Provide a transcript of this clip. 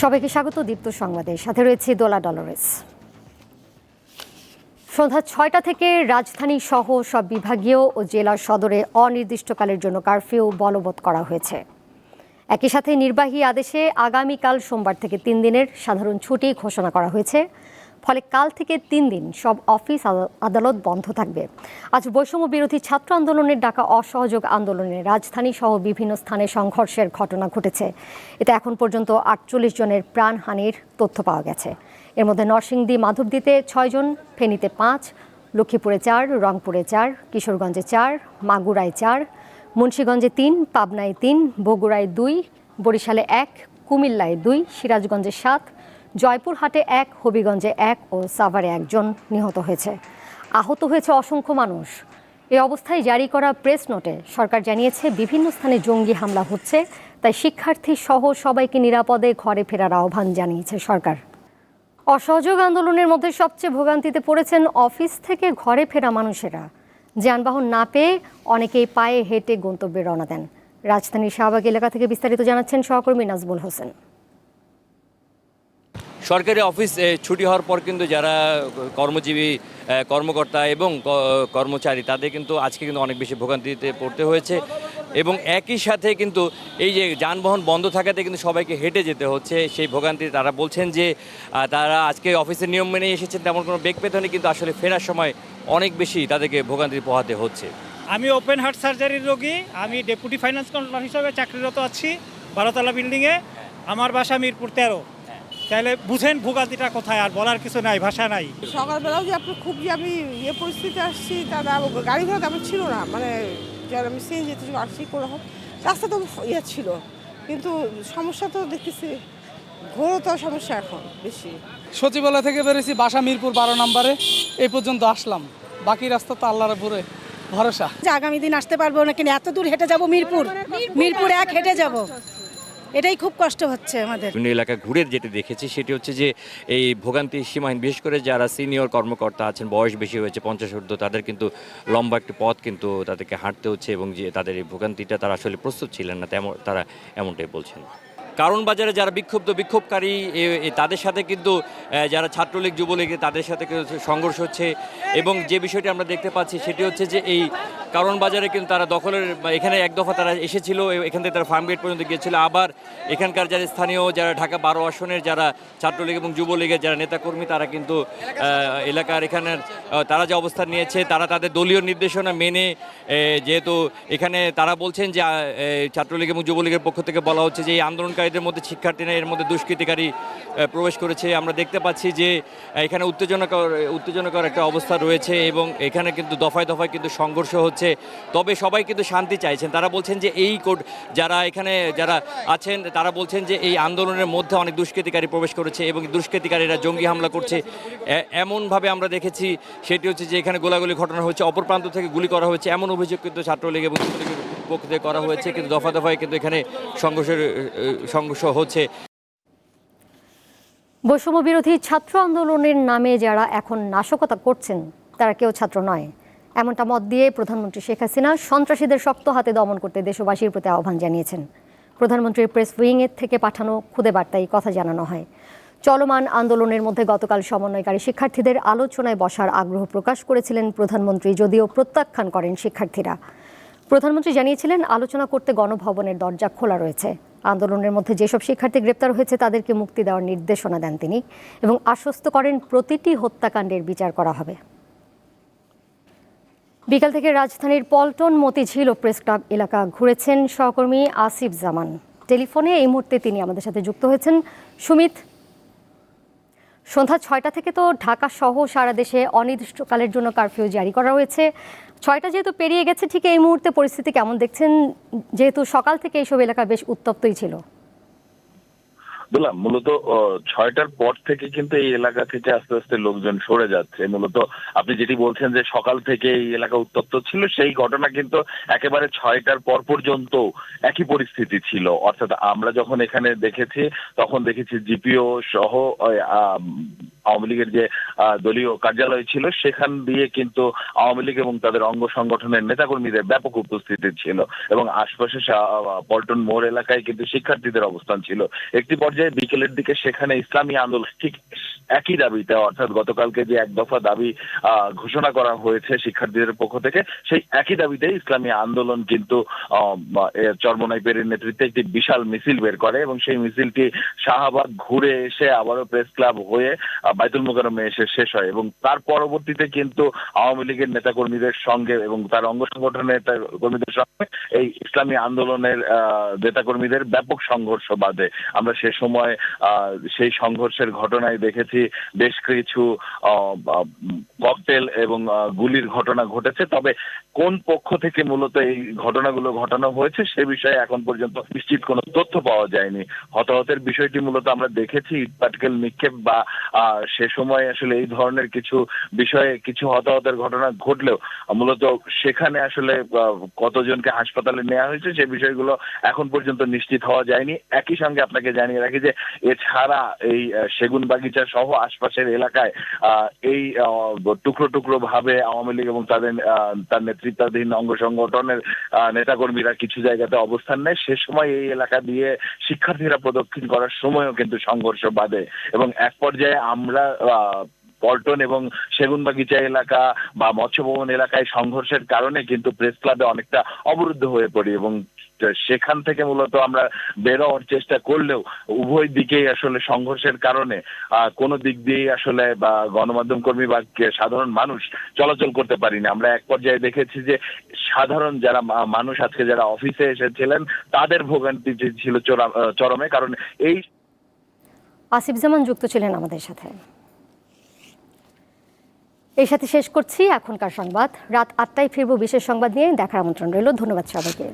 সবাইকে স্বাগত দীপ্ত সংবাদে, সাথে রয়েছে দোলা ডলরেস। সন্ধ্যা ৬টা থেকে রাজধানী সহ সব বিভাগীয় ও জেলা সদরে অনির্দিষ্টকালের জন্য কারফিউ বলবৎ করা হয়েছে। একই সাথে নির্বাহী আদেশে আগামীকাল সোমবার থেকে ৩ দিনের সাধারণ ছুটি ঘোষণা করা হয়েছে। ফলে কাল থেকে ৩ দিন সব অফিস আদালত বন্ধ থাকবে। আজ বৈষম্য বিরোধী ছাত্র আন্দোলনের ডাকা অসহযোগ আন্দোলনে রাজধানী সহ বিভিন্ন স্থানে সংঘর্ষের ঘটনা ঘটেছে। এতে এখন পর্যন্ত ৪৮ জনের প্রাণহানির তথ্য পাওয়া গেছে। এর মধ্যে নরসিংদী মাধবদীতে ৬ জন, ফেনীতে ৫, লক্ষ্মীপুরে ৪, রংপুরে ৪, কিশোরগঞ্জে ৪, মাগুরায় ৪, মুন্সিগঞ্জে ৩, পাবনায় ৩, বগুড়ায় ২, বরিশালে ১, কুমিল্লায় ২, সিরাজগঞ্জে ৭, জয়পুরহাটে ১, হবিগঞ্জে ১ ও সাভারে ১ জন নিহত হয়েছে। আহত হয়েছে অসংখ্য মানুষ। এ অবস্থায় জারি করা প্রেস নোটে সরকার জানিয়েছে, বিভিন্ন স্থানে জঙ্গি হামলা হচ্ছে, তাই শিক্ষার্থী সহ সবাইকে নিরাপদে ঘরে ফেরার আহ্বান জানিয়েছে সরকার। অসহযোগ আন্দোলনের মধ্যে সবচেয়ে ভোগান্তিতে পড়েছেন অফিস থেকে ঘরে ফেরা মানুষেরা। যানবাহন না পেয়ে অনেকেই পায়ে হেঁটে গন্তব্যে রওনা দেন। রাজধানীর শাহবাগ এলাকা থেকে বিস্তারিত জানাচ্ছেন সহকর্মী নাজমুল হোসেন। সরকারি অফিস ছুটি হওয়ার পর কিন্তু যারা কর্মজীবী কর্মকর্তা এবং কর্মচারী তাদের কিন্তু আজকে কিন্তু অনেক বেশি ভোগান্তিতে পড়তে হয়েছে। এবং একই সাথে কিন্তু এই যে যানবাহন বন্ধ থাকাতে কিন্তু সবাইকে হেঁটে যেতে হচ্ছে। সেই ভোগান্তি তারা বলছেন যে তারা আজকে অফিসের নিয়ম মেনে এসেছেন, তেমন কোনো বেগ পেতে হয়নি, কিন্তু আসলে ফেরার সময় অনেক বেশি তাদেরকে ভোগান্তি পোহাতে হচ্ছে। আমি ওপেন হার্ট সার্জারির রোগী। আমি ডেপুটি ফাইন্যান্স কন্ট্রোলার হিসেবে চাকরিরত আছি ১২তলা বিল্ডিংয়ে। আমার বাসা মিরপুর ১৩। তাহলে বুঝেন ভোগান্তিটা কোথায়, আর বলার কিছু নাই, ভাষা নাই। সকালবেলাও যে আপনার খুব যে আমি পরিস্থিতি আসছি, তারা গাড়ি ঘোড়া তেমন ছিল না, মানে যারা আমি সিএনজি যেতে আসছি কোনো রকম রাস্তা তো ছিল, কিন্তু সমস্যা তো দেখতেছি ঘোরতর সমস্যা এখন বেশি। সচিবালয় থেকে বেরিয়েছি, বাসা মিরপুর ১২ নম্বরে, এই পর্যন্ত আসলাম। বাকি রাস্তা তো আল্লাহর উপরে ভরসা। যে আগামী দিন আসতে পারবো না, কিনা এত দূর হেঁটে যাব, মিরপুর ১ হেঁটে যাব, এটাই খুব কষ্ট হচ্ছে আমাদের। বিভিন্ন এলাকা ঘুরে যেটা দেখেছি সেটি হচ্ছে যে এই ভোগান্তি সীমাহীন, বিশেষ করে যারা সিনিয়র কর্মকর্তা আছেন, বয়স বেশি হয়েছে ৫০ ঊর্ধ্ব, তাদের কিন্তু লম্বা একটি পথ কিন্তু তাদেরকে হাঁটতে হচ্ছে, এবং যে তাদের এই ভোগান্তিটা তারা আসলে প্রস্তুত ছিলেন না, তারা এমনটাই বলছেন। কারণ বাজারে যারা বিক্ষোভকারী তাদের সাথে কিন্তু যারা ছাত্রলীগ যুবলীগ তাদের সাথে সংঘর্ষ হচ্ছে। এবং যে বিষয়টি আমরা দেখতে পাচ্ছি সেটি হচ্ছে যে এই কারণ বাজারে কিন্তু তারা দখলের, এখানে এক দফা তারা এসেছিল, এখান থেকে তারা ফার্মগেট পর্যন্ত গিয়েছিল। আবার এখানকার যারা স্থানীয় যারা ঢাকা ১২ আসনের যারা ছাত্রলীগ এবং যুবলীগের যারা নেতাকর্মী, তারা কিন্তু এলাকার এখানের তারা যে অবস্থান নিয়েছে, তারা তাদের দলীয় নির্দেশনা মেনে, যেহেতু এখানে তারা বলছেন যে ছাত্রলীগ এবং যুবলীগের পক্ষ থেকে বলা হচ্ছে যে এই আন্দোলনকারীদের মধ্যে শিক্ষার্থীরা, এর মধ্যে দুষ্কৃতিকারী প্রবেশ করেছে। আমরা দেখতে পাচ্ছি যে এখানে উত্তেজনাকর একটা অবস্থা রয়েছে, এবং এখানে কিন্তু দফায় দফায় কিন্তু সংঘর্ষ হচ্ছে। তবে সবাই কিন্তু শান্তি চাইছেন। তারা বলছেন যে এই যারা এখানে যারা আছেন তারা বলছেন যে এই আন্দোলনের মধ্যে অনেক দুষ্কৃতিকারী প্রবেশ করেছে, এবং দুষ্কৃতিকারীরা জঙ্গি হামলা করছে এমনভাবে আমরা দেখেছি। সেটি হচ্ছে যে এখানে গোলাগুলি ঘটনা হচ্ছে, অপর প্রান্ত থেকে গুলি করা হয়েছে, এমন অভিযোগ কিন্তু ছাত্রলীগ এবং যুবলীগের পক্ষ থেকে করা হয়েছে। কিন্তু দফা দফায় কিন্তু এখানে সংঘর্ষ হচ্ছে। বৈষম্য বিরোধী ছাত্র আন্দোলনের নামে যারা এখন নাশকতা করছেন তারা কেউ ছাত্র নয়, এমনটা মত দিয়ে প্রধানমন্ত্রী শেখ হাসিনা সন্ত্রাসীদের শক্ত হাতে দমন করতে দেশবাসীর প্রতি আহ্বান জানিয়েছেন। প্রধানমন্ত্রীর প্রেস উইংয়ের থেকে পাঠানো খুদে বার্তায় কথা জানানো হয়। চলমান আন্দোলনের মধ্যে গতকাল সমন্বয়কারী শিক্ষার্থীদের আলোচনায় বসার আগ্রহ প্রকাশ করেছিলেন প্রধানমন্ত্রী, যদিও প্রত্যাখ্যান করেন শিক্ষার্থীরা। প্রধানমন্ত্রী জানিয়েছিলেন, আলোচনা করতে গণভবনের দরজা খোলা রয়েছে। আন্দোলনের মধ্যে যেসব শিক্ষার্থী গ্রেপ্তার হয়েছে তাদেরকে মুক্তি দেওয়ার নির্দেশনা দেন তিনি, এবং আশ্বস্ত করেন প্রতিটি হত্যাকাণ্ডের বিচার করা হবে। বিকাল থেকে রাজধানীর পল্টন মতিঝিল ও প্রেস ক্লাব এলাকা ঘুরেছেন সহকর্মী আসিফ জামান। টেলিফোনে এই মুহূর্তে তিনি আমাদের সাথে যুক্ত হয়েছেন। সুমিত, সন্ধ্যা ৬টা থেকে তো ঢাকা সহ সারা দেশে অনির্দিষ্টকালের জন্য কারফিউ জারি করা হয়েছে। ৬টা যেহেতু পেরিয়ে গেছে, ঠিক এই মুহূর্তে পরিস্থিতি কেমন দেখছেন, যেহেতু সকাল থেকে এইসব এলাকা বেশ উত্তপ্তই ছিল? বললাম মূলত ৬টার পর থেকে কিন্তু এই এলাকা থেকে আস্তে আস্তে লোকজন সরে যাচ্ছে। মূলত আপনি যেটি বলছেন যে সকাল থেকে এই এলাকা উত্তপ্ত ছিল, সেই ঘটনা কিন্তু একেবারে ৬টার পর পর্যন্ত একই পরিস্থিতি ছিল। অর্থাৎ আমরা যখন এখানে দেখেছি তখন দেখেছি জিপিও সহ আওয়ামী লীগের যে দলীয় কার্যালয় ছিল, সেখান দিয়ে কিন্তু আওয়ামী লীগ এবং তাদের অঙ্গ সংগঠনের নেতাকর্মীদের ব্যাপক উপস্থিতি ছিল এবং আশপাশে পল্টন মোড় এলাকায় কিন্তু শিক্ষার্থীদের অবস্থান ছিল। একটি পর্যায়ে বিকেলের দিকে সেখানে ইসলামী আন্দোলন ঠিক একই দাবিতে, অর্থাৎ গতকালকে যে এক দফা দাবি ঘোষণা করা হয়েছে শিক্ষার্থীদের পক্ষ থেকে, সেই একই দাবিতে ইসলামী আন্দোলন কিন্তু চরমোনাই পেরির নেতৃত্বে একটি বিশাল মিছিল বের করে এবং সেই মিছিলটি শাহবাগ ঘুরে এসে আবারও প্রেস ক্লাব হয়ে বাইতুল মোকাররমে এসে শেষ হয় এবং তার পরবর্তীতে কিন্তু আওয়ামী লীগের নেতাকর্মীদের সঙ্গে এবং তার অঙ্গ সংগঠনের নেতাকর্মীদের সঙ্গে এই ইসলামী আন্দোলনের নেতাকর্মীদের ব্যাপক সংঘর্ষ বাধে। আমরা সে সময় সেই সংঘর্ষের ঘটনায় দেখেছি বেশ কিছু ককটেল এবং গুলির ঘটনা ঘটেছে। তবে কোন পক্ষ থেকে মূলত এই ঘটনাগুলো ঘটানো হয়েছে সে বিষয়ে এখন পর্যন্ত নিশ্চিত কোনো তথ্য পাওয়া যায়নি। হতাহতের বিষয়টি মূলত আমরা দেখেছি ইট পাটকেল নিক্ষেপ বা সে সময় আসলে এই ধরনের কিছু বিষয়ে কিছু হতাহতের ঘটনা ঘটলেও মূলত সেখানে আসলে কতজনকে হাসপাতালে নেওয়া হয়েছে সে বিষয়গুলো এখন পর্যন্ত নিশ্চিত হওয়া যায়নি। একই সঙ্গে আপনাকে জানিয়ে রাখি যে এছাড়া এই সেগুন বাগিচা সহ আশপাশের এলাকায় এই টুকরো টুকরো ভাবে আওয়ামী লীগ এবং তার নেতৃত্বাধীন অঙ্গ সংগঠনের নেতাকর্মীরা কিছু জায়গাতে অবস্থান নেয়। সে সময় এই এলাকা দিয়ে শিক্ষার্থীরা প্রদক্ষিণ করার সময়ও কিন্তু সংঘর্ষ বাধে এবং এক পর্যায়ে আমরা পল্টন এবং সেগুনবাগিচা এলাকা বা মৎস্য ভবন এলাকায় সংঘর্ষের কারণে কিন্তু প্রেস ক্লাবে অনেকটা অবরুদ্ধ হয়ে পড়ি এবং সেখান থেকে মূলত আমরা বেরোর চেষ্টা করলেও উভয় দিকেই আসলে সংঘর্ষের কারণে কোনো দিক দিয়েই আসলে বা গণমাধ্যম কর্মী বা সাধারণ মানুষ চলাচল করতে পারিনি। আমরা এক পর্যায়ে দেখেছি যে সাধারণ যারা মানুষ আজকে যারা অফিসে এসেছিলেন তাদের ভোগান্তি ছিল চরমে, কারণ এই আসিফ জামান যুক্ত ছিলেন আমাদের সাথে। এই সাথে শেষ করছি এখনকার সংবাদ। রাত ৮টায় ফিরব বিশেষ সংবাদ নিয়ে। দেখার আমন্ত্রণ রইল। ধন্যবাদ সবাইকে।